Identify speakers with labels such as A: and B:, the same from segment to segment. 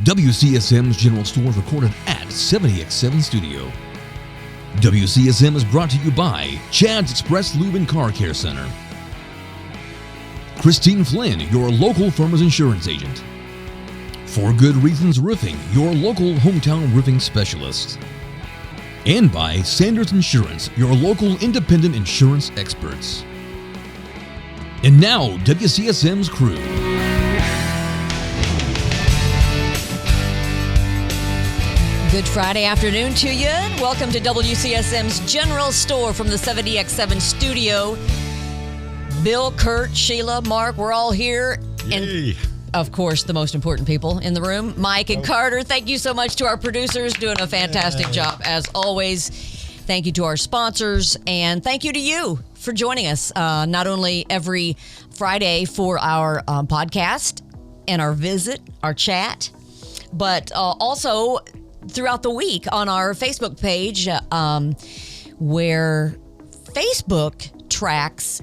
A: WCSM's General Store is recorded at 70X7 Studio. WCSM is brought to you by Chad's Express Lube and Car Care Center. Christine Flynn, your local Farmers Insurance agent. For Good Reasons Roofing, your local hometown roofing specialist. And by Sanders Insurance, your local independent insurance experts. And now, WCSM's crew.
B: Good Friday afternoon to you. Welcome to WCSM's General Store from the 70X7 studio. Bill, Kurt, Sheila, Mark, we're all here.
C: Yay.
B: And, of course, the most important people in the room, Mike and Carter. Thank you so much to our producers, doing a fantastic job as always. Thank you to our sponsors, and thank you to you for joining us, not only every Friday for our podcast and our visit, our chat, but also throughout the week on our Facebook page, where Facebook tracks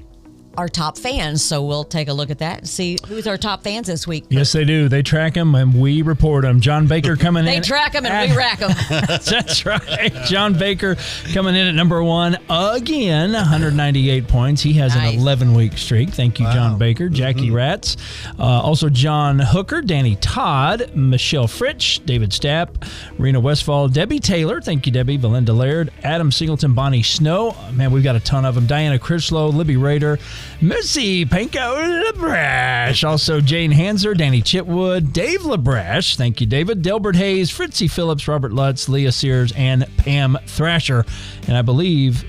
B: our top fans. So we'll take a look at that and see who's our top fans this week.
D: Yes, they do. They track them and we report them. John Baker coming in.
B: They track them and we rack them.
D: That's right. John Baker coming in at number one again, 198 points. He has
B: Nice.
D: an 11-week streak. Thank you, John Baker. Jackie Ratz. Also, John Hooker, Danny Todd, Michelle Fritsch, David Stapp, Rena Westfall, Debbie Taylor. Thank you, Debbie. Belinda Laird, Adam Singleton, Bonnie Snow. Man, we've got a ton of them. Diana Critchlow, Libby Rader, Missy Panko LaBrash, also Jane Hanser, Danny Chitwood, Dave LaBrash, thank you, David, Delbert Hayes, Fritzy Phillips, Robert Lutz, Leah Sears, and Pam Thrasher. And I believe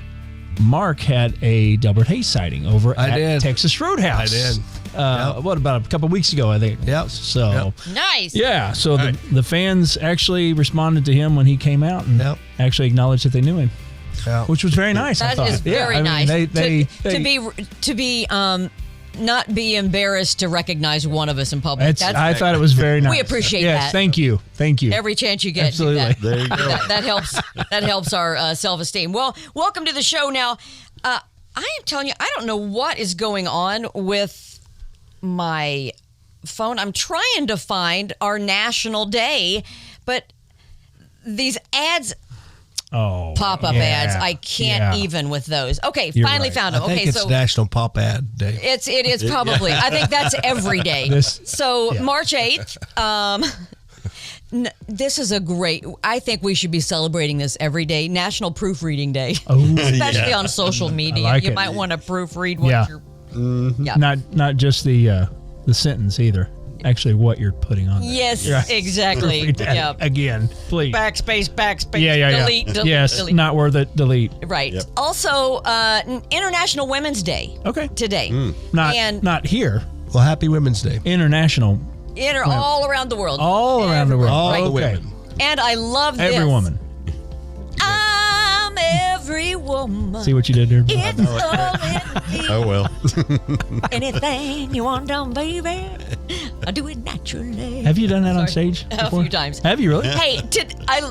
D: Mark had a Delbert Hayes sighting over at Texas Roadhouse.
C: I did.
D: What, about a couple weeks ago, I think?
C: Yep.
D: So,
B: Nice.
D: yeah, so the fans actually responded to him when he came out and actually acknowledged that they knew him.
C: Yeah.
D: Which was very nice. I
B: That
D: thought.
B: is very
D: I mean,
B: nice.
D: to
B: be not be embarrassed to recognize one of us in public.
D: I thought it was very nice.
B: We appreciate
D: yes,
B: that.
D: Thank you.
B: Every chance you get,
D: Absolutely.
B: do that.
C: There you go.
B: That helps. That helps our self-esteem. Well, welcome to the show. Now, I am telling you, I don't know what is going on with my phone. I'm trying to find our national day, but these ads. Pop-up ads. I can't even with those. Okay,
D: You're
B: finally
D: right.
B: found them.
C: I think it's National Pop Ad Day.
B: It is probably. I think that's every day. March 8th. This is a great. I think we should be celebrating this every day. National Proofreading Day, especially on social media.
D: like
B: You
D: it.
B: might want to proofread what you're. Yeah.
D: Not just the sentence either. Actually, what you're putting on there.
B: Yes,
D: Right.
B: exactly.
D: Read that
B: Yeah.
D: Again, please.
B: Backspace.
D: Yeah.
B: Delete.
D: Yes,
B: delete.
D: not worth it. Delete.
B: Right.
C: Yep.
B: Also, International Women's Day.
D: Okay.
B: Today.
D: Not here.
C: Well, happy Women's Day.
D: International.
B: All around the world.
D: All around the world.
C: All
B: Right.
C: the
D: Okay.
C: women.
B: And I love this.
D: Every woman.
B: I'm every woman.
D: See what you did there?
B: It's all in me.
C: Oh, well.
B: Anything you want done, baby, I do it naturally.
D: Have you done that on stage
B: A
D: before?
B: few times.
D: Have you really?
B: Hey,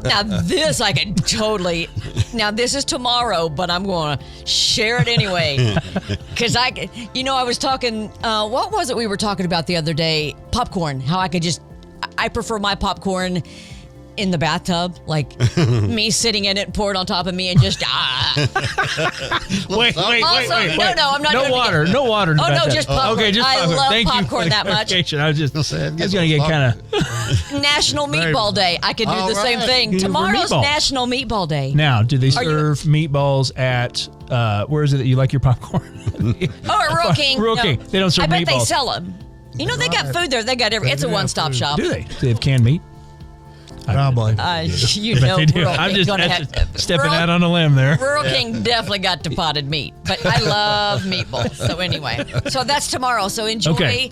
B: now this I can totally. Now this is tomorrow, but I'm going to share it anyway. Because I was talking. What was it we were talking about the other day? Popcorn. How I prefer my popcorn in the bathtub, like me sitting in it, poured on top of me, and just
D: Wait.
B: Also, no, I'm not
D: No
B: doing it
D: water.
B: again.
D: No water.
B: Oh, no, just popcorn.
D: Okay, just
B: I
D: popcorn.
B: love
D: Thank
B: popcorn
D: you.
B: that much.
D: I was going to get kind of.
B: National Meatball Day. I could do
C: All
B: the same
C: right.
B: thing.
D: You do
B: Tomorrow's
D: meatballs.
B: National Meatball Day.
D: Now, do they
B: Are you-
D: serve meatballs at, where is it that you like your popcorn?
B: Oh, at Rural King.
D: Rural
B: No.
D: King. They don't serve
B: I bet
D: meatballs.
B: they sell them. You know, they got food there. They got it's a one-stop shop.
D: Do they? Do they have canned meat?
C: Probably.
B: You
D: I bet
B: know,
D: they do.
B: Rural
D: I'm
B: King's
D: just
B: gonna have
D: stepping out on a limb there.
B: Rural King definitely got to potted meat, but I love meatballs. So anyway, so that's tomorrow. So enjoy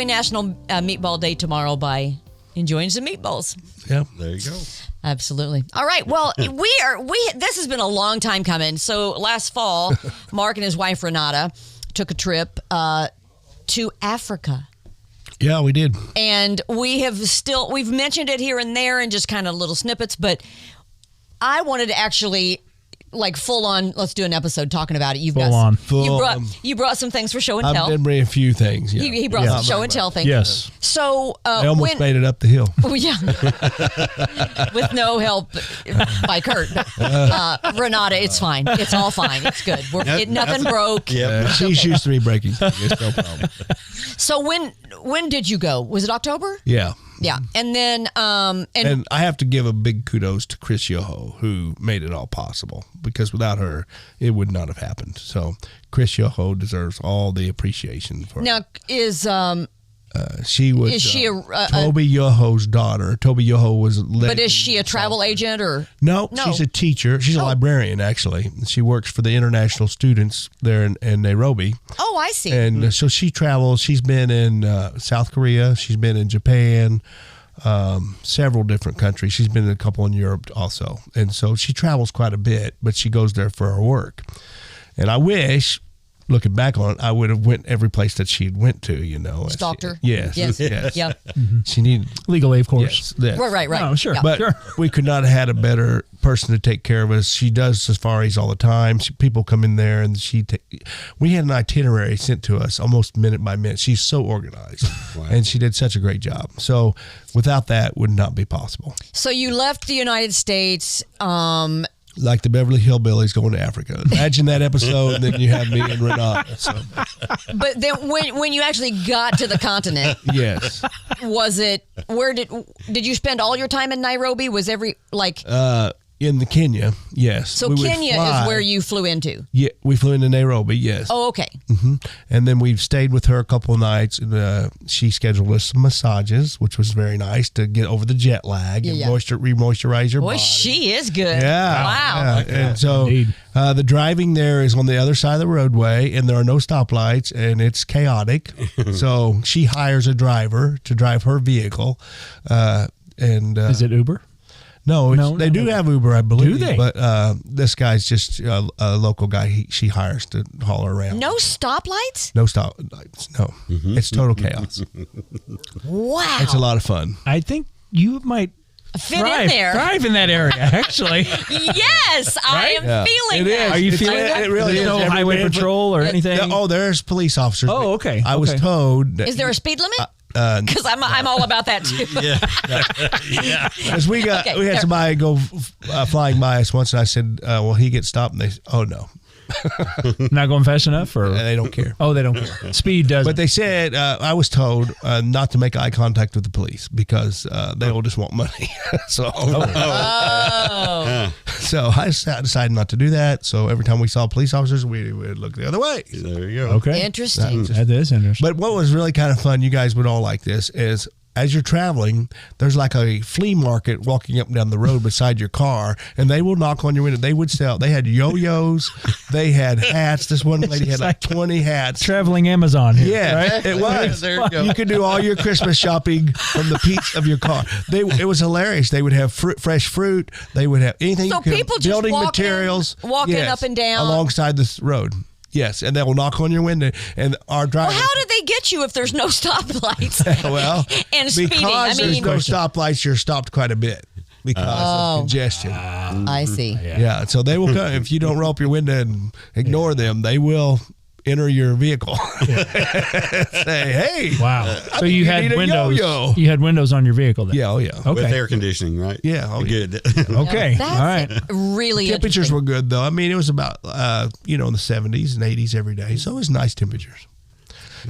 B: National Meatball Day tomorrow by enjoying some meatballs.
C: Yep. There you go.
B: Absolutely. All right. Well, this has been a long time coming. So last fall, Mark and his wife Renata took a trip to Africa.
C: Yeah, we did.
B: And we've mentioned it here and there and just kind of little snippets, but I wanted to actually like full on. Let's do an episode talking about it. You've
D: Full
B: got
D: on.
B: you brought some things for show and
C: I've
B: tell.
C: been bringing a few things. Yeah.
B: He brought some show and tell things.
D: Yes.
B: So
C: I almost made it up the hill.
B: Oh, yeah. With no help by Kurt. Renata, it's fine. It's all fine. It's good. Nothing broke.
C: Yeah, she's used to me breaking stuff. It's no problem.
B: So when did you go? Was it October?
C: Yeah.
B: Yeah. And then
C: And I have to give a big kudos to Chris Yoho, who made it all possible, because without her, it would not have happened. So Chris Yoho deserves all the appreciation for
B: now is
C: she was
B: is she
C: Toby Yoho's daughter. Toby Yoho was
B: but is she a travel agent or
C: No, she's a teacher. She's a librarian, actually. She works for the international students there in Nairobi.
B: Oh, I see.
C: And so she travels. She's been in South Korea. She's been in Japan, several different countries. She's been in a couple in Europe also. And so she travels quite a bit, but she goes there for her work. And I wish, looking back on it, I would have went every place that she went to,
B: Stalked her?
C: Yes.
B: Yes.
C: Yes.
B: Yeah.
C: She needed...
D: Legal aid, of course.
C: Yes.
B: Right.
D: Oh, sure.
B: Yeah.
C: But
D: Sure.
C: we could not have had a better person to take care of us. She does safaris all the time. People come in there, and we had an itinerary sent to us almost minute by minute. She's so organized, and she did such a great job. So without that, would not be possible.
B: So you left the United States.
C: Like the Beverly Hillbillies going to Africa. Imagine that episode, and then you have me and Renata. So.
B: But then when you actually got to the continent,
C: Yes.
B: was it did you spend all your time in Nairobi? Was
C: In the Kenya, yes.
B: so
C: We would
B: Kenya
C: fly.
B: is where you flew into?
C: Yeah, we flew into Nairobi, yes.
B: Oh, okay.
C: And then we've stayed with her a couple of nights. And, she scheduled us some massages, which was very nice to get over the jet lag and re-moisturize your
B: Boy,
C: body.
B: she is good.
C: Yeah.
B: Wow.
C: Yeah. And so the driving there is on the other side of the roadway, and there are no stoplights, and it's chaotic. So she hires a driver to drive her vehicle.
D: Is it Uber?
C: No,
D: No,
C: they do have Uber, I believe.
D: Do they?
C: But this guy's just a local guy. She hires to haul her around.
B: No stoplights?
C: No stoplights. No. It's total chaos.
B: Wow.
C: It's a lot of fun.
D: I think you might
B: Fit in there.
D: thrive in that area, actually.
B: Yes, I am feeling that.
D: Are you feeling
C: It
D: it?
C: really
D: There's
C: is.
D: no highway patrol or anything?
C: There's police officers.
D: Oh, okay.
C: I was told.
B: Is there a speed limit? Because I'm all about that too.
C: Because we had somebody go flying by us once, and I said, "Well, he gets stopped," and they, "Oh no,
D: Not going fast enough, or
C: they don't care."
D: Oh, they don't care. Speed doesn't.
C: But they said I was told not to make eye contact with the police because they all just want money. So I decided not to do that. So every time we saw police officers, we would look the other way.
E: There you go.
D: Okay.
B: Interesting.
D: That is interesting.
C: But what was really kind of fun, you guys would all like this, is as you're traveling, there's like a flea market walking up and down the road beside your car, and they will knock on your window. They would sell. They had yo-yos. They had hats. This one lady had like 20 hats.
D: Traveling Amazon here.
C: Yeah,
D: right?
C: it was.
E: There you go.
C: You could do all your Christmas shopping from the peaks of your car. It was hilarious. They would have fresh fruit. They would have anything.
B: So
C: you could,
B: people just
C: building
B: walking
C: materials,
B: up and down
C: alongside this road. Yes, and they will knock on your window, and our driver.
B: Well, how did they get you if there's no stoplights?
C: Well,
B: and speeding.
C: because there's no stoplights, you're stopped quite a bit because of congestion.
B: I see.
C: Yeah, so they will come if you don't roll up your window and ignore them. They will enter your vehicle. Say, hey,
D: Wow. So you had
C: need a
D: windows.
C: yo-yo.
D: You had windows on your vehicle then.
C: Yeah, oh yeah.
D: Okay.
E: With air conditioning, right?
C: Yeah, oh, yeah.
E: Good.
D: Okay.
B: That's
D: All right.
B: really
C: Temperatures
B: interesting.
C: were good though. I mean, it was about in the 70s and 80s every day, so it was nice temperatures.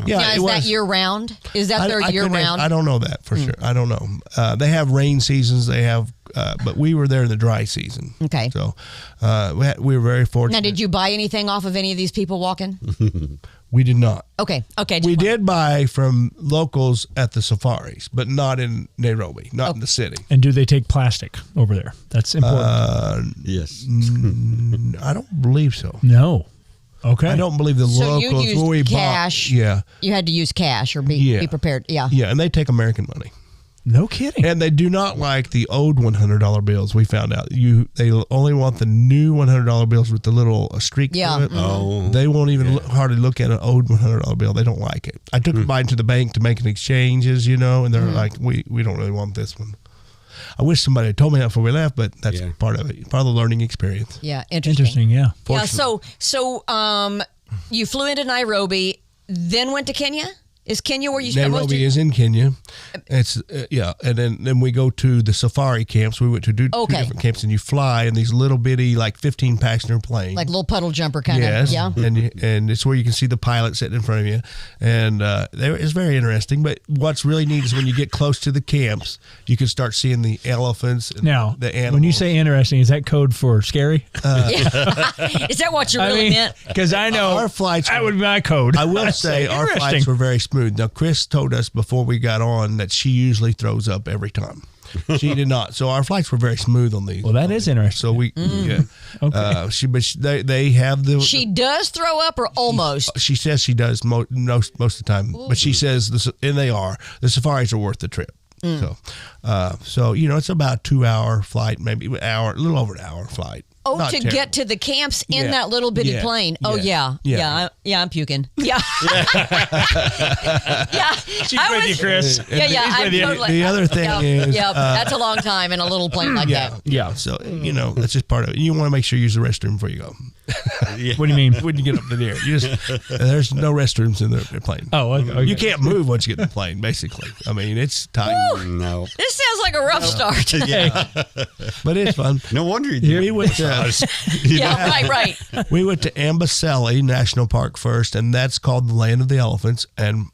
C: Yeah,
B: Now,
C: it
B: is
C: was.
B: that year round? Is that their year
C: couldn't
B: round?
C: I don't know that for sure. I don't know. They have rain seasons. They have, but we were there in the dry season.
B: Okay.
C: So we were very fortunate.
B: Now, did you buy anything off of any of these people walking?
C: We did not.
B: Okay.
C: We did buy from locals at the safaris, but not in Nairobi, not in the city.
D: And do they take plastic over there? That's important.
E: Yes.
C: I don't believe so.
D: No. Okay.
C: I don't believe the
B: So you
C: locals
B: used
C: where we
B: cash.
C: bought. Yeah.
B: You had to use cash or be prepared. Yeah.
C: Yeah, and they take American money.
D: No kidding.
C: And they do not like the old $100 bills. We found out they only want the new $100 bills with the little streak.
B: Yeah.
C: To it.
E: Oh.
C: They won't even hardly look at an old $100 bill. They don't like it. I took mine to the bank to make an exchanges, and they're like, we don't really want this one. I wish somebody had told me that before we left, but that's part of it, part of the learning experience.
B: Yeah, interesting.
D: Yeah.
B: Yeah. So you flew into Nairobi, then went to Kenya. Is Kenya where you spent most of
C: Nairobi is in Kenya. It's and then we go to the safari camps. We went to two different camps, and you fly in these little bitty 15 passenger planes,
B: like little puddle jumper kind
C: yes.
B: of. Yeah,
C: and it's where you can see the pilot sitting in front of you, and it's very interesting. But what's really neat is when you get close to the camps, you can start seeing the elephants. And
D: now,
C: the animals.
D: When you say interesting, is that code for scary?
B: Is that what you really meant?
D: Because I know
C: our flights.
D: That would be my code.
C: I will say our flights were very smooth. Now, Chris told us before we got on that she usually throws up every time. She did not. So our flights were very smooth on these.
D: Well, that is interesting.
C: So we,
D: okay.
C: They have the.
B: She does throw up, or almost.
C: She says she does most of the time, but she says the safaris are worth the trip. So it's about a 2-hour flight, maybe a little over an hour flight.
B: Oh, to get to the camps in that little bitty plane. Oh, yeah. I'm puking. Yeah.
D: She's with you, Chris.
B: I'm totally.
C: The other thing is...
B: that's a long time in a little plane like that.
C: Yeah. So, that's just part of it. You want to make sure you use the restroom before you go.
D: What do you mean?
C: When you get up in the air. There's no restrooms in the plane.
D: Oh, okay.
C: You can't move once you get in the plane, basically. I mean, it's tight.
E: No.
B: This sounds like a rough start.
C: But it's fun.
E: No wonder you did.
C: We went
B: right.
C: We went to Amboseli National Park first, and that's called the Land of the Elephants. And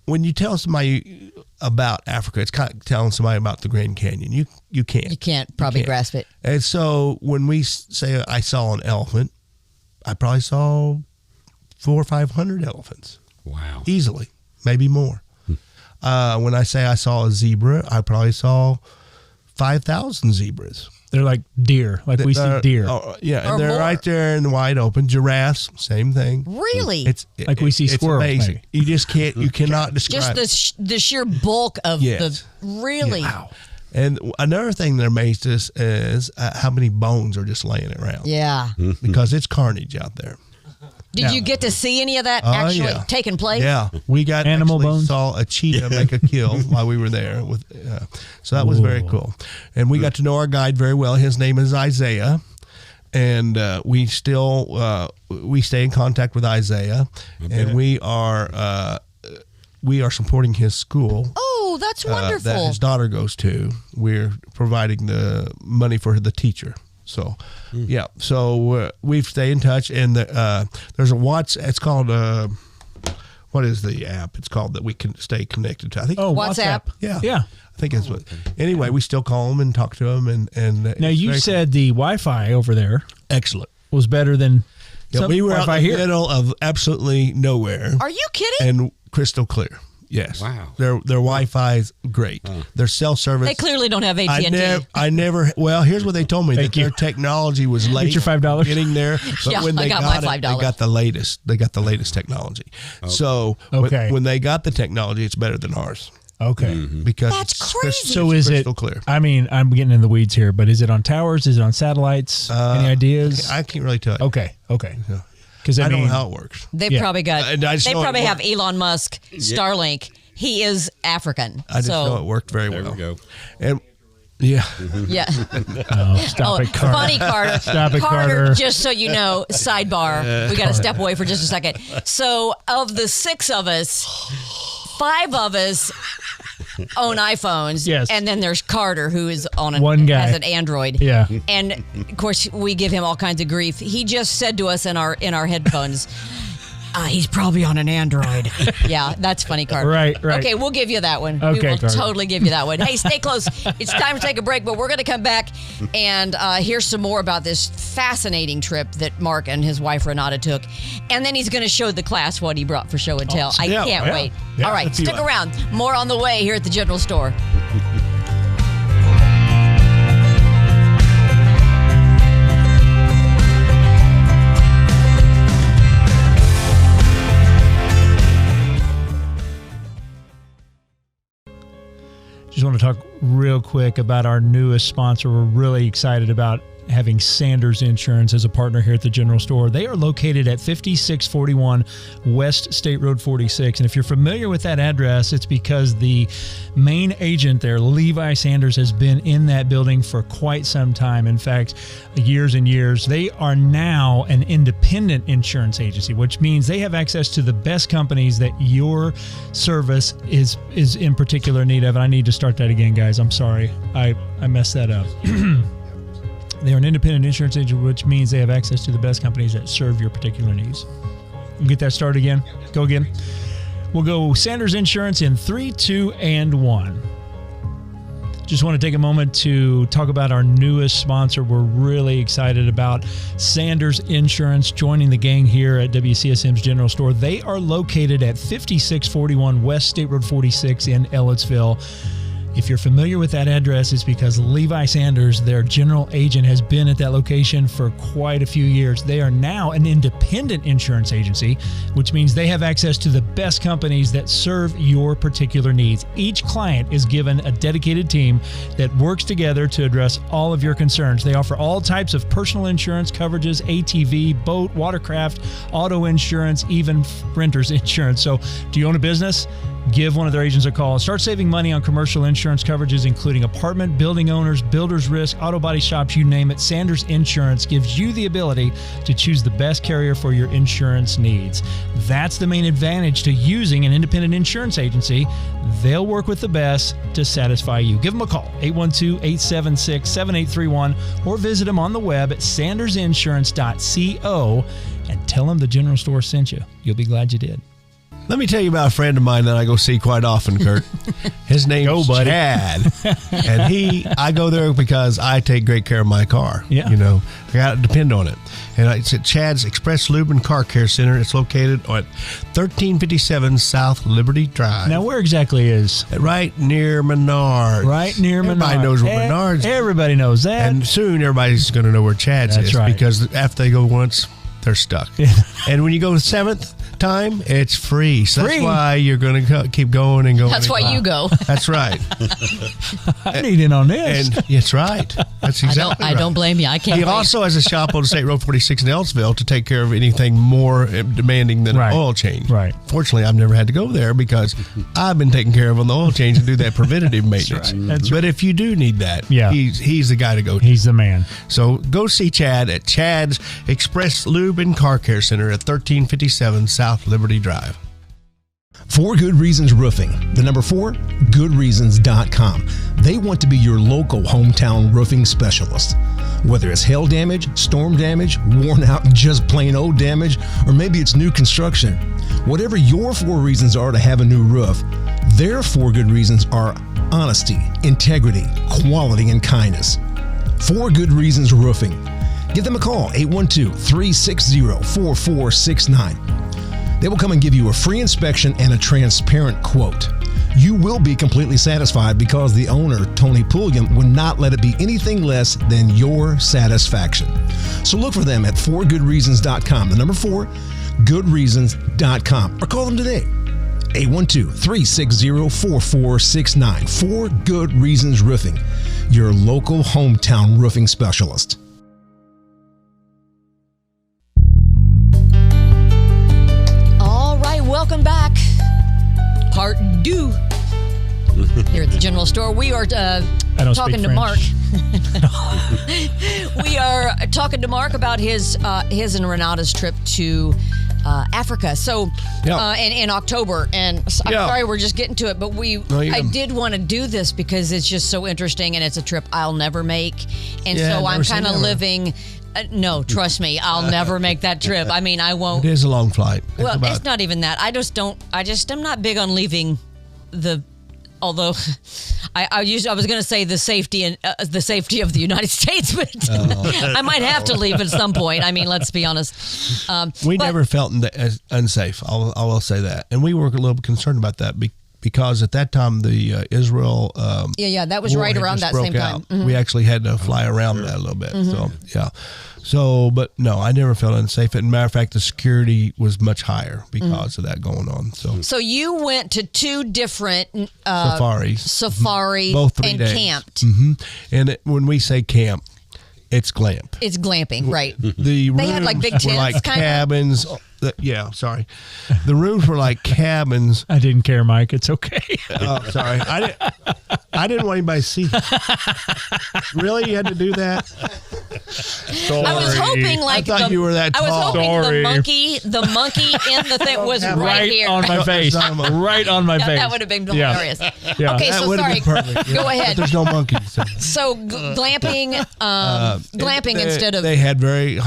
C: when you tell somebody about Africa, it's kind of telling somebody about the Grand Canyon. You can't.
B: You can't probably grasp it.
C: And so when we say I saw an elephant, I probably saw 400 or 500 elephants.
E: Wow.
C: Easily, maybe more. When I say I saw a zebra, I probably saw 5,000 zebras.
D: They're like deer, we see deer.
C: Oh, yeah, and they're right there in the wide open. Giraffes, same thing.
B: Really?
D: We see squirrels.
C: It's amazing.
D: Maybe.
C: You cannot describe
B: just the sheer bulk of the really.
C: Yeah. Wow. And another thing that amazed us is how many bones are just laying around.
B: Yeah.
C: Because it's carnage out there.
B: Did you get to see any of that actually taking place?
C: Yeah, we saw a cheetah make a kill while we were there. So that was very cool. And we got to know our guide very well. His name is Isaiah. And we stay in contact with Isaiah. Okay. And we are supporting his school.
B: Oh, that's wonderful.
C: That his daughter goes to. We're providing the money for the teacher. So, we stay in touch, and there's it's called, what is the app? It's called that we can stay connected to. I think.
B: Oh, WhatsApp.
C: Yeah. I think it's what. Anyway, we still call them and talk to them, and
D: now you said the Wi-Fi over there,
C: excellent,
D: was better than.
C: Yeah, we were out in the middle of absolutely nowhere.
B: Are you kidding?
C: And crystal clear. Yes.
E: Wow.
C: Their Wi-Fi is great. Their cell service.
B: They clearly don't have AT&T.
C: I never. Well, here's what they told me. Their technology was late.
D: Get your $5.
C: Getting there. But when they
B: got
C: got
B: my $5.
C: it, they got the latest. They got the latest technology. Okay. So when they got the technology, it's better than ours.
D: Okay.
C: Because
B: that's crazy.
D: So is it
C: clear?
D: I mean, I'm getting in the weeds here, but is it on towers? Is it on satellites? Any ideas?
C: I can't really tell you.
D: Okay.
C: Yeah.
D: Because
C: I don't know how it works.
B: They probably got. They probably have Elon Musk, Starlink. He is African.
C: I just know it worked very well.
E: There we go.
C: And yeah.
D: Stop it, Carter.
B: Funny, Carter.
D: Stop it, Carter.
B: Just so you know, sidebar. We got to step away for just a second. So, of the 6 of us, 5 of us own iPhones.
D: Yes.
B: And then there's Carter, who is on
D: one guy
B: has an Android.
D: Yeah.
B: And of course, we give him all kinds of grief. He just said to us in our headphones. He's probably on an Android. Yeah, that's funny, Carter.
D: Right.
B: Okay, we'll give you that one.
D: Okay,
B: we will
D: Carter.
B: totally give you that one. Hey, stay close. It's time to take a break, but we're going to come back and hear some more about this fascinating trip that Mark and his wife Renata took. And then he's going to show the class what he brought for show and tell. I can't wait.
C: Yeah,
B: all right, stick around. More on the way here at the General Store.
D: Just want to talk real quick about our newest sponsor. We're really excited about having Sanders Insurance as a partner here at the General Store. They are located at 5641 West State Road 46. And if you're familiar with that address, it's because the main agent there, Levi Sanders, has been in that building for quite some time. In fact, years and years. They are now an independent insurance agency, which means they have access to the best companies that your service is in particular need of. And I need to start that again, guys. I'm sorry. I messed that up. They are an independent insurance agent, which means they have access to the best companies that serve your particular needs. We'll get that started again. Go again. We'll go Sanders Insurance in 3, 2, and 1. Just want to take a moment to talk about our newest sponsor. We're really excited about Sanders Insurance joining the gang here at WCSM's General Store. They are located at 5641 West State Road 46 in Ellettsville. If you're familiar with that address, it's because Levi Sanders, their general agent, has been at that location for quite a few years. They are now an independent insurance agency, which means they have access to the best companies that serve your particular needs. Each client is given a dedicated team that works together to address all of your concerns. They offer all types of personal insurance coverages, ATV, boat, watercraft, auto insurance, even renter's insurance. So, do you own a business? Give one of their agents a call. Start saving money on commercial insurance coverages, including apartment, building owners, builder's risk, auto body shops, you name it. Sanders Insurance gives you the ability to choose the best carrier for your insurance needs. That's the main advantage to using an independent insurance agency. They'll work with the best to satisfy you. Give them a call, 812-876-7831, or visit them on the web at sandersinsurance.co and tell them the General Store sent you. You'll be glad you did.
C: Let me tell you about a friend of mine that I go see quite often, Kurt. His name's Chad. And I go there because I take great care of my car.
D: Yeah.
C: You know, I got to depend on it. And it's at Chad's Express Lube and Car Care Center. It's located at 1357 South Liberty Drive.
D: Now, where exactly is?
C: Right near Menards.
D: Right near Menards.
C: Everybody knows where Menards is.
D: Everybody knows that.
C: And soon everybody's going to know where Chad's
D: That's
C: is.
D: right.
C: Because after they go once, they're stuck. And when you go the 7th time, it's free. So that's why you're going to keep going and going.
B: That's why you go.
C: That's right.
D: I need in on this.
C: And that's right. That's exactly
B: I don't blame you. I can't.
C: He
B: wait.
C: also has a shop on State Road 46 in Ellettsville to take care of anything more demanding than an oil change.
D: Right.
C: Fortunately, I've never had to go there because I've been taken care of on the oil change and do that preventative maintenance.
D: That's right.
C: But if you do need that,
D: Yeah.
C: he's the guy to go to.
D: He's the man.
C: So go see Chad at Chad's Express Lube and Car Care Center at 1357 South Liberty Drive.
A: 4 Good Reasons Roofing. The number 4, goodreasons.com. They want to be your local hometown roofing specialist. Whether it's hail damage, storm damage, worn out, just plain old damage, or maybe it's new construction. Whatever your 4 reasons are to have a new roof, their 4 good reasons are honesty, integrity, quality, and kindness. 4 Good Reasons Roofing. Give them a call, 812-360-4469. They will come and give you a free inspection and a transparent quote. You will be completely satisfied because the owner, Tony Pulliam, would not let it be anything less than your satisfaction. So look for them at 4goodreasons.com. The number 4, goodreasons.com. Or call them today, 812-360-4469. 4 Good Reasons Roofing, your local hometown roofing specialist.
B: Welcome back. Part 2 here at the General Store. We are talking to Mark. We are talking to Mark about his and Renata's trip to Africa. So in October, and I'm sorry we're just getting to it, but I did want to do this because it's just so interesting, and it's a trip I'll never make, and so I'm kind of living. No, trust me, I'll never make that trip. I mean, I won't.
C: It is a long flight.
B: It's not even that. I'm not big on leaving although I was going to say the safety of the United States, but I might have to leave at some point. I mean, let's be honest.
C: We never felt unsafe. I will say that. And we were a little concerned about that because at that time the Israel
B: that was right around that same time.
C: Mm-hmm. We actually had to fly around that a little bit. Mm-hmm. But no, I never felt unsafe. And matter of fact, the security was much higher because of that going on. So
B: you went to 2 different
C: safaris,
B: both 3 days,
C: camped.
B: Mm-hmm.
C: And when we say camp, It's glamp.
B: It's glamping, right?
C: The rooms
B: They had, like, big
C: were
B: tents,
C: like
B: kinda?
C: cabins. Yeah, sorry. The rooms were like cabins.
D: I didn't care, Mike. It's okay.
C: Oh, sorry. I didn't want anybody to see. Really, you had to do that?
B: I was hoping like
C: I thought you were that
B: I was
C: tall.
B: hoping
D: Sorry.
B: the monkey in the thing was right
D: Right
B: here.
D: on my face. Right on my face.
B: That would have been
D: Yeah.
B: hilarious.
D: Yeah.
B: Okay,
C: That
B: so
C: would have
B: sorry.
C: been perfect.
B: Go
C: But
B: ahead.
C: there's no monkeys.
B: So glamping, glamping
C: They-
B: instead of
C: They had very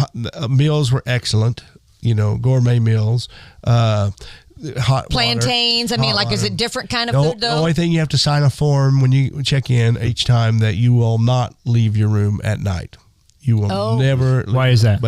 C: meals were excellent. Gourmet meals. Hot water.
B: plantains. I mean,
C: Hot
B: like, is
C: water.
B: it different kind of
C: The
B: food though?
C: only thing you have to sign a form when you check in each time that you will not leave your room at night. You will never.
D: Why is that?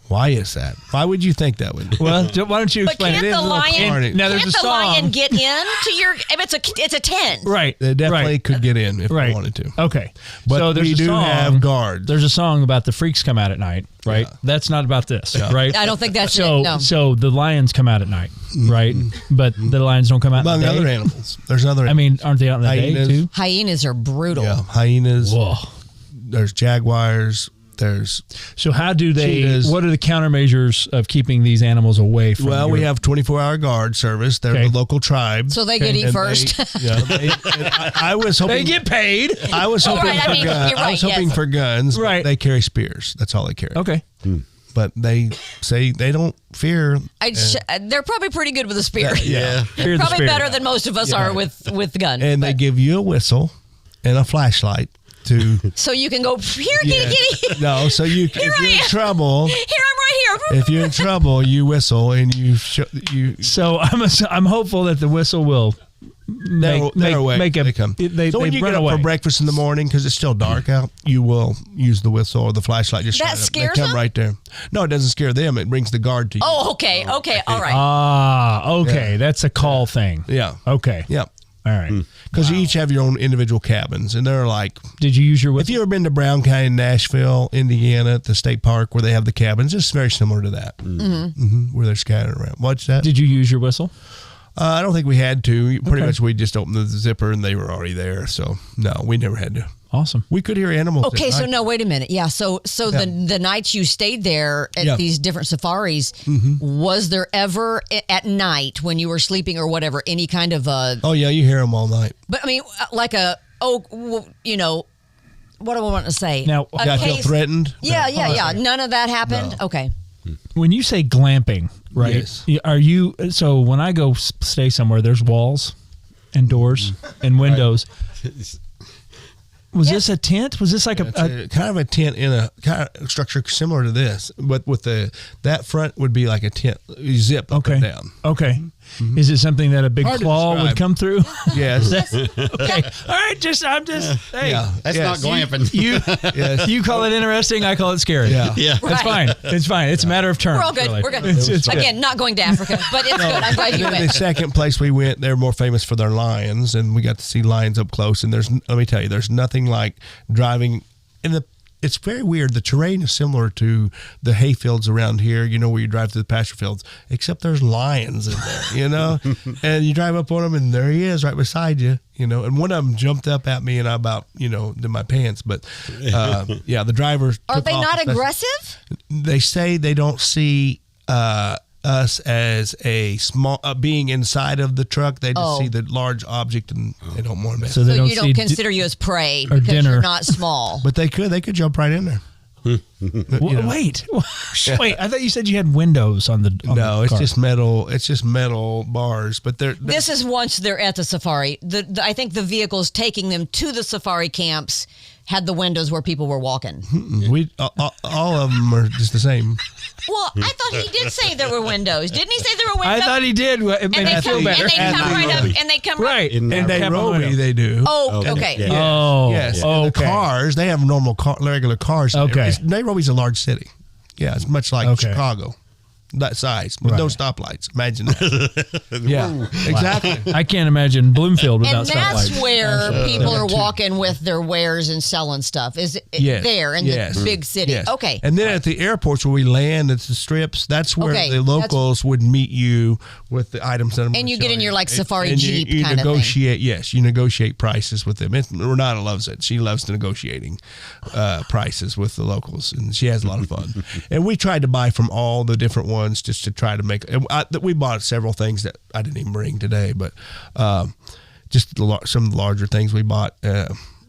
C: Why is that? Why would you think that would?
D: Well, why don't you
B: But
D: explain
B: can't
D: it?
B: the
C: is a little
B: lion?
C: carnage.
D: Now, there's
B: Can't
D: a
B: the lion
D: song.
B: get in to your? It's a tent.
D: Right.
C: They definitely
D: right.
C: could get in if
D: Right.
C: they wanted to.
D: Okay.
C: But
D: so there's
C: we
D: a
C: do
D: song,
C: have guards.
D: There's a song about the freaks come out at night, right?
C: Yeah.
D: That's not about this, right?
B: I don't think that's
D: so.
B: it. No.
D: So the lions come out at night, right? But the lions don't come out
C: Among
D: in the
C: other
D: day.
C: animals, there's other.
D: I mean, aren't they out in the
C: Hyenas.
D: day too?
B: Hyenas are brutal.
C: yeah, hyenas.
D: Whoa.
C: There's jaguars. There's
D: So how do they?
C: Cheetahs.
D: What are the countermeasures of keeping these animals away from?
C: well, we have 24-hour guard service. They're
D: Okay.
C: the local tribe.
B: So they get eat
C: And
B: first.
C: I was hoping
D: They get paid.
C: I was hoping
B: Right, I
C: for
B: mean,
C: guns.
B: you're
C: I was
B: right,
C: hoping
B: yes.
C: for guns. but
D: Right.
C: They carry spears. That's all they carry.
D: Okay.
C: But they say they don't fear.
B: They're probably pretty good with a spear.
C: Yeah.
D: Fear the
B: Probably
D: spirit.
B: better than most of us are with the gun.
C: And they give you a whistle and a flashlight to.
B: So you can go here, kitty, kitty.
C: No, so you if
B: I
C: you're in
B: am.
C: trouble.
B: Here, I'm right here.
C: If you're in trouble, you whistle and you.
D: So I'm hopeful that the whistle will
C: They're away.
D: make a
C: They come.
D: They
C: So when you
D: run
C: get up
D: away.
C: for breakfast in the morning because it's still dark out, you will use the whistle or the flashlight. Just
B: That
C: shine it up.
B: scares
C: They come
B: them?
C: right there. No, it doesn't scare them. It brings the guard to you.
B: Oh, okay, all right.
D: Ah, okay. That's a call thing.
C: Yeah.
D: Okay.
C: Yeah.
D: All right.
C: Because you each have your own individual cabins, and they're like.
D: Did you use your
C: If
D: whistle?
C: you ever been to Brown County, Nashville, Indiana, at the state park where they have the cabins, it's very similar to that. Where they're scattered around. What's that?
D: Did you use your whistle?
C: I don't think we had to. Pretty
D: Okay.
C: much, we just opened the zipper and they were already there. So no, we never had to.
D: Awesome.
C: We could hear animals.
B: Okay,
C: at
B: so
C: night.
B: no, wait a minute. Yeah, so
C: Yeah.
B: the nights you stayed there at
C: Yeah.
B: these different safaris, was there ever at night when you were sleeping or whatever any kind of
C: Oh yeah, you hear them all night.
B: but I mean like what do I want to say?
D: Now-
B: A
C: Yeah, I feel
B: case-
C: threatened.
B: Yeah,
C: No.
B: yeah, yeah. None of that happened.
C: No.
B: Okay.
D: When you say glamping, right?
C: Yes.
D: Are you so when I go stay somewhere, there's walls and doors and windows. Was this a tent? Was this like
C: It's a, kind of a tent in a kind of structure similar to this, but with that front would be like a tent. You zip up
D: okay?
C: and down.
D: Okay. Is it something that a big
C: Hard to
D: claw would
C: describe.
D: come through?
C: Yes.
D: Okay. All right. Hey.
C: Yeah.
E: That's
C: Yes.
E: not glamping.
D: You
C: Yes.
D: you call it interesting. I call it scary.
C: Yeah.
E: Yeah.
D: It's fine. It's fine. It's a matter of terms.
B: We're all good.
D: really.
B: We're good.
D: It's good.
B: Again, not going to Africa, but it's good. I'm glad you
C: And then the
B: went.
C: second place we went, they're more famous for their lions, and we got to see lions up close. And let me tell you, there's nothing like driving in the. It's very weird. The terrain is similar to the hay fields around here, where you drive through the pasture fields, except there's lions in there, and you drive up on them and there he is right beside you, and one of them jumped up at me and I about, in my pants. But, yeah, the driver.
B: Are
C: took
B: they
C: off
B: not
C: as fast-
B: aggressive?
C: They say they don't see, us as a small being inside of the truck. They just
B: Oh.
C: see the large object and they don't want to mess.
D: So they
B: So
D: don't
B: you don't
D: see
B: consider you as prey
D: or
B: because
D: dinner.
B: you're not small.
C: But they could jump right in there.
D: Wait. Wait. I thought you said you had windows on the. On
C: No,
D: the
C: it's
D: car.
C: just metal. It's just metal bars. But they're
B: This is once they're at the safari. I think the vehicles taking them to the safari camps had the windows where people were walking.
C: we all of them are just the same.
B: Well, I thought he did say there were windows. Didn't he say there were
D: I
B: windows?
D: thought he did. It made
B: and
D: me
B: they
D: feel
B: come,
D: better.
B: and they come right up, and they come
D: Right.
E: In
C: In
E: there.
C: Nairobi, they do.
B: Oh, okay.
E: Yeah.
D: Oh.
C: Yes. And the
D: Okay.
C: cars, they have normal regular cars.
D: Okay.
C: Nairobi's a large city. Yeah, it's much like
D: Okay.
C: Chicago. that size with no stoplights. Imagine that. Yeah, exactly.
D: I can't imagine Bloomfield without
B: And that's
D: stoplights.
B: where people are walking with their wares and selling stuff. Is it there in the big city?
C: Yes.
B: Okay.
C: And then at the airports where we land, it's the strips. That's where
B: Okay,
C: the locals would meet you with the items that I'm
B: And you
C: gonna
B: get
C: show
B: in your, like,
C: And-
B: safari
C: and
B: Jeep
C: you
B: kind of thing.
C: negotiate. Yes, you negotiate prices with them. Renata loves it. She loves negotiating prices with the locals, and she has a lot of fun. And we tried to buy from all the different ones just to try to make. We bought several things that I didn't even bring today, but just some of the larger things we bought.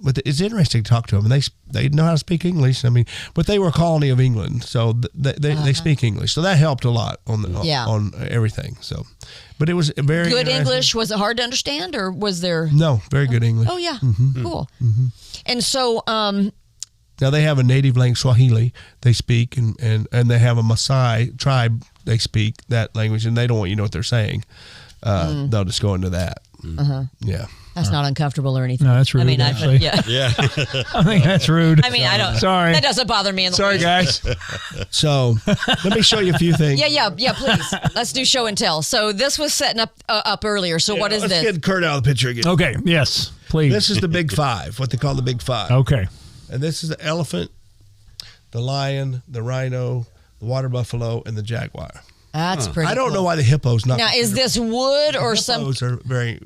C: But it's interesting to talk to them, and they know how to speak English. I mean, but they were a colony of England, so they speak English, so that helped a lot on everything. So, but it was very
B: Good English. Was it hard to understand, or was there?
C: No, very good English.
B: Oh yeah, cool. And so,
C: Now they have a native language, Swahili, they speak, and they have a Maasai tribe. They speak that language, and they don't want you to know what they're saying. They'll just go into that. Yeah.
B: that's not uncomfortable or anything.
D: No, that's rude,
B: I mean,
D: actually.
B: yeah.
D: I think that's rude.
B: I mean, I don't.
D: Sorry.
B: That doesn't bother me in the
D: Sorry,
B: least.
D: guys.
C: So let me show you a few things.
B: Yeah. Please, let's do show and tell. So this was setting up earlier. So what is
C: Let's
B: this?
C: get Kurt out of the picture again.
D: Okay. Yes, please.
C: This is the Big Five, what they call the Big Five.
D: Okay.
C: And this is the elephant, the lion, the rhino, the water buffalo, and the jaguar.
B: That's pretty.
C: I don't
B: cool.
C: know why the hippo's not.
B: Now, is this wood or some?
C: Hippos are very.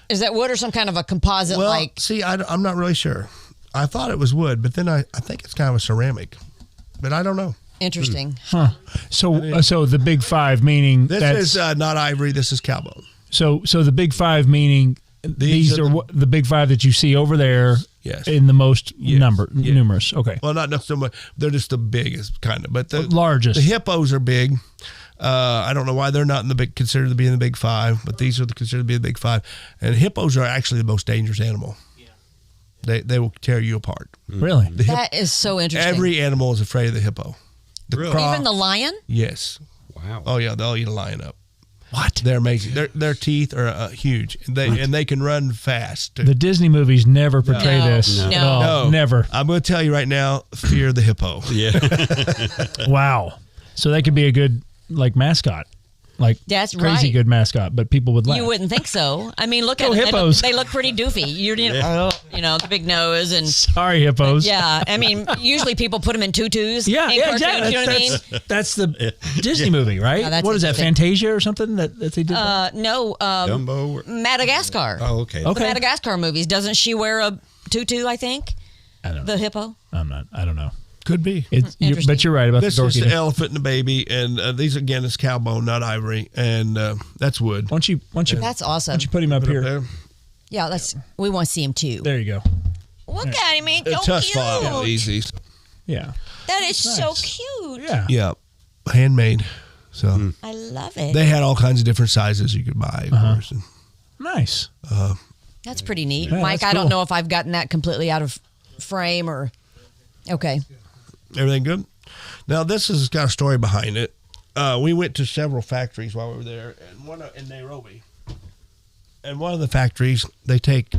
B: Is that wood or some kind of a composite?
C: Well,
B: like
C: see, I'm not really sure. I thought it was wood, but then I think it's kind of a ceramic, but I don't know.
B: interesting.
D: Huh. So the big five meaning
C: This is not ivory. This is cowbone.
D: So the big five meaning these
C: are
D: are the big five that you see over there.
C: Yes.
D: In the most
C: Yes.
D: numerous. Okay.
C: Well, not so much. They're just the biggest kind of, but the
D: Largest.
C: The hippos are big. I don't know why they're not in the big, considered to be in the Big Five, but these are considered to be the Big Five. And hippos are actually the most dangerous animal. They will tear you apart.
D: Really?
B: That is so interesting.
C: Every animal is afraid of the hippo. The
E: Really?
C: croc-
B: Even the lion.
C: Yes.
E: Wow.
C: Oh yeah, they'll eat a lion up.
D: What?
C: They're amazing. Their teeth are huge. And they can run fast. Too.
D: The Disney movies never portray
B: No.
D: this.
B: No.
D: at all.
C: No.
D: Never.
C: I'm going to tell you right now, fear the hippo.
E: Yeah.
D: Wow. So that could be a good mascot. Like
B: That's
D: crazy
B: right.
D: good mascot, but people would laugh.
B: You wouldn't think so. I mean, look at
D: Go
B: them.
D: hippos.
B: They look pretty doofy. The big nose and
D: Sorry, hippos.
B: yeah. I mean, usually people put them in tutus.
D: Yeah,
B: in
D: yeah,
B: cartoons,
D: exactly.
B: You know what I mean?
D: That's the Disney movie, right?
B: Yeah, that's
D: What is that,
B: interesting.
D: Fantasia or something that they did?
B: No,
E: Dumbo. Or,
B: Madagascar.
E: oh, okay.
B: The Madagascar movies. Doesn't she wear a tutu? I think
D: I don't know.
B: the hippo.
D: I don't know.
C: Could be.
D: But you're right about
C: This
D: the
C: is
D: dorky.
C: the elephant and the baby, and these again is cowbone, not ivory, and that's wood.
D: Why don't you
B: That's awesome.
D: put him up
C: Put it
D: here?
C: there.
B: Yeah, we want to see him too.
D: There you go.
B: Look at him, he's so
C: Tusk fall out
B: cute.
C: easy.
D: Yeah.
B: That is so
D: nice.
B: cute.
D: Yeah.
C: Yeah, handmade. So
B: I love it.
C: they had all kinds of different sizes you could buy. Of course. And
D: Nice.
B: That's pretty neat.
D: Yeah,
B: Mike,
D: that's
B: I don't
D: cool.
B: know if I've gotten that completely out of frame or. Okay.
C: everything good? Now this has got a story behind it. We went to several factories while we were there, and one in Nairobi. And one of the factories, they take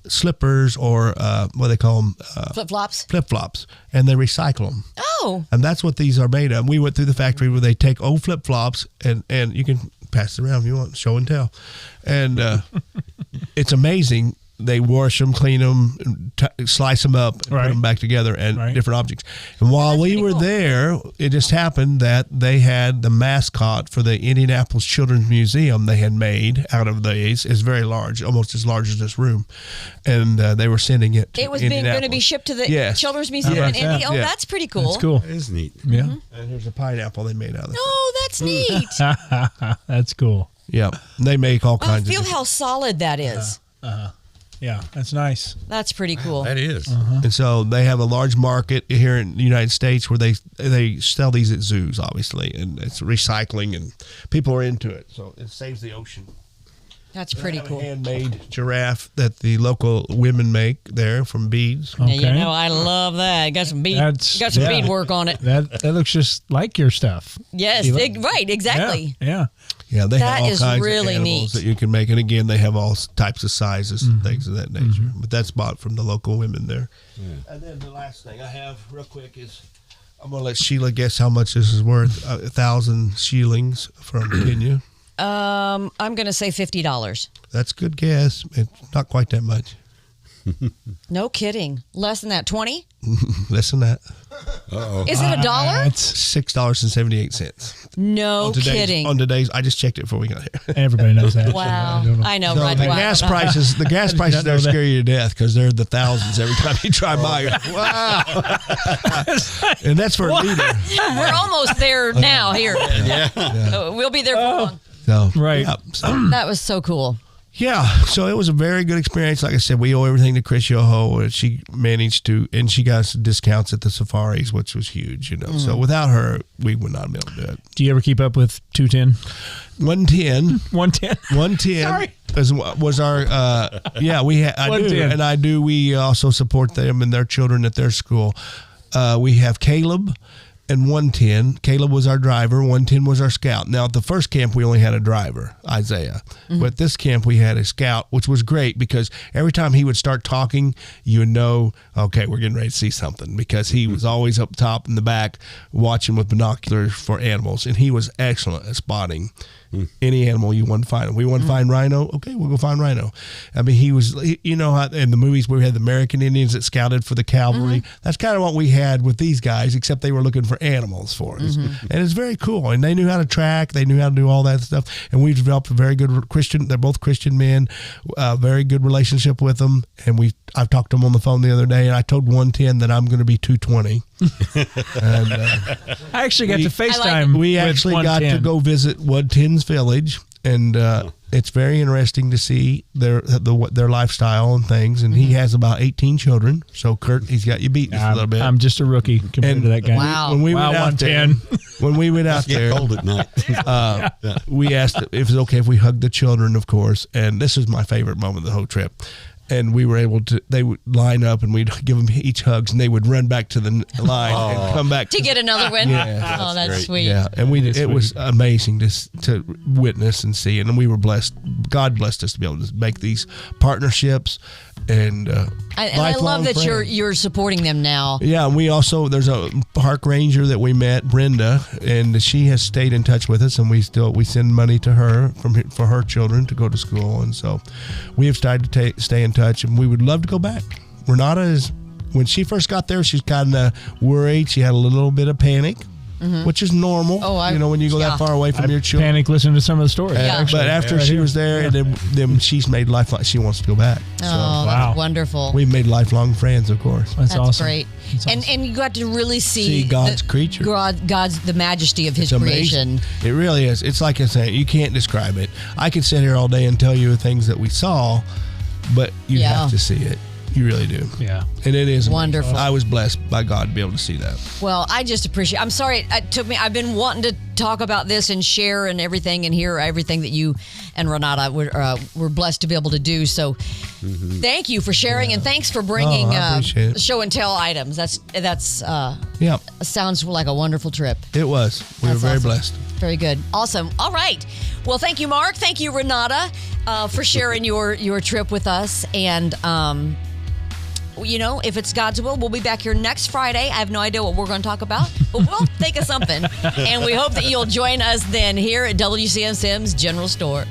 C: slippers or what they call them,
B: Flip flops.
C: flip-flops, and they recycle them.
B: Oh.
C: And that's what these are made of. We went through the factory where they take old flip-flops, and you can pass it around if you want, show and tell. And it's amazing. They wash them, clean them, slice them up, and
D: Right.
C: put them back together, and
D: Right.
C: different objects. And while we
B: pretty
C: were
B: cool.
C: there, it just happened that they had the mascot for the Indianapolis Children's Museum they had made out of these. It's very large, almost as large as this room. And they were sending it to
B: It was going to be
C: Indianapolis.
B: shipped to the
C: Yes.
B: Children's Museum
D: How
B: in
D: about
B: Indy.
D: that?
B: Oh,
C: Yeah.
B: that's pretty cool.
D: That's cool.
E: That is neat.
D: Yeah.
C: And here's a pineapple they made out of it.
B: Oh, that's neat.
D: That's cool.
C: Yeah, and they make all
B: Oh,
C: kinds
B: feel
C: of.
B: how solid that is.
D: Yeah, that's nice.
B: That's pretty cool.
E: That is.
C: And so they have a large market here in the United States where they sell these at zoos, obviously, and it's recycling, and people are into it. So it saves the ocean.
B: That's pretty
C: They have
B: cool.
C: A handmade giraffe that the local women make there from beads.
B: Yeah,
D: Okay.
B: I love that. Got some bead.
D: That's-
B: Got some
D: yeah.
B: bead work on it.
D: That looks just like your stuff.
B: Yes,
D: You
B: right, exactly.
D: Yeah.
C: Yeah, they
B: That
C: have all
B: is
C: kinds
B: really
C: of animals
B: neat.
C: that you can make, and again, they have all types of sizes and things of that nature. But that's bought from the local women there. And then the last thing I have, real quick, is I'm gonna let Sheila guess how much this is worth. 1,000 shillings from Kenya.
B: I'm going to say $50.
C: That's a good guess. It's not quite that much.
B: No kidding. Less than that. 20?
C: Less than that.
B: Is it $1?
D: It's
C: $6.78.
B: No kidding.
C: On today's, I just checked it before we got here.
D: everybody knows that.
B: Wow. I know,
C: So
B: right?
C: the
B: Wow.
C: gas prices,
D: not
C: there
D: know that.
C: scare you to death because they're the thousands every time you drive by. You're like, wow. And that's for a leader.
B: We're almost there now here.
E: Yeah.
B: We'll be there for long.
C: So,
D: Right.
C: yeah, so,
B: That was so cool.
C: yeah, so it was a very good experience. Like I said, we owe everything to Chris Yoho, and she managed to, and she got us discounts at the safaris, which was huge, you know. So without her, we would not have been able to do it.
D: Do you ever keep up with 210?
C: 110.
D: 110?
C: 110
D: Sorry.
C: was our I do
D: 110.
C: and I do we also support them and their children at their school. We have Caleb and 110. Caleb was our driver, 110 was our scout. Now at the first camp we only had a driver, Isaiah. But this camp we had a scout, which was great because every time he would start talking, you would know, okay, we're getting ready to see something, because he was always up top in the back watching with binoculars for animals, and he was excellent at spotting any animal you want to find. We want to find rhino. Okay, we'll go find rhino. I mean, you know how in the movies we had the American Indians that scouted for the cavalry. That's kind of what we had with these guys, except they were looking for animals for us. And it's very cool. And they knew how to track. They knew how to do all that stuff. And we've developed a very good Christian. They're both Christian men. Very good relationship with them. And I've talked to them on the phone the other day, and I told 110 that I'm going to be 220. And
D: I actually got to FaceTime.
C: we
D: with
C: actually got
D: 110.
C: to go visit 110's village, and it's very interesting to see their lifestyle and things. And he has about 18 children. So Kurt, he's got you beat just a little bit.
D: I'm just a rookie compared to that guy.
B: Wow.
C: When we
D: Wow,
C: went out there,
D: 110.
C: when we went out
E: Get
C: there,
E: cold at night.
C: we asked if it was okay if we hugged the children, of course. And this is my favorite moment of the whole trip. And we were able to, they would line up and we'd give them each hugs, and they would run back to the line and come back.
B: To get another one?
C: Yeah.
B: Oh, that's
E: great.
B: sweet.
C: Yeah, and it was amazing to witness and see, and we were blessed. God blessed us to be able to make these partnerships, and
B: I love that you're supporting them now.
C: Yeah, and we also, there's a park ranger that we met, Brenda, and she has stayed in touch with us, and we send money to her for her children to go to school, and so we have started to stay in touch, and we would love to go back. Renata when she first got there, she's kind of worried. She had a little bit of panic, which is normal. When you go that far away from your children.
D: Panic listening to some of the stories.
C: But after she was there, and then she's made lifelong. She wants to go back. So
B: Oh,
D: Wow.
B: that's wonderful.
C: we've made lifelong friends, of course.
D: That's awesome.
B: Great.
D: That's awesome.
B: And you got to really see
C: God's creature.
B: God's the majesty of His
C: It's
B: creation.
C: amazing. It really is. It's like I say, you can't describe it. I could sit here all day and tell you the things that we saw, but you have to see it. You really do.
D: Yeah.
C: And it is amazing.
B: Wonderful.
C: I was blessed by God to be able to see that.
B: Well, I just appreciate. I'm sorry it took me. I've been wanting to talk about this and share and everything and hear everything that you and Renata were blessed to be able to do. So, thank you for sharing and thanks for bringing
C: I appreciate it.
B: show and tell items. That's
C: Yeah,
B: sounds like a wonderful trip.
C: it was. We were
B: That's
C: very
B: awesome.
C: blessed.
B: Very good. Awesome. All right. Well, thank you, Mark. Thank you, Renata, for sharing your trip with us. And, if it's God's will, we'll be back here next Friday. I have no idea what we're going to talk about, but we'll think of something. And we hope that you'll join us then here at WCSM's General Store.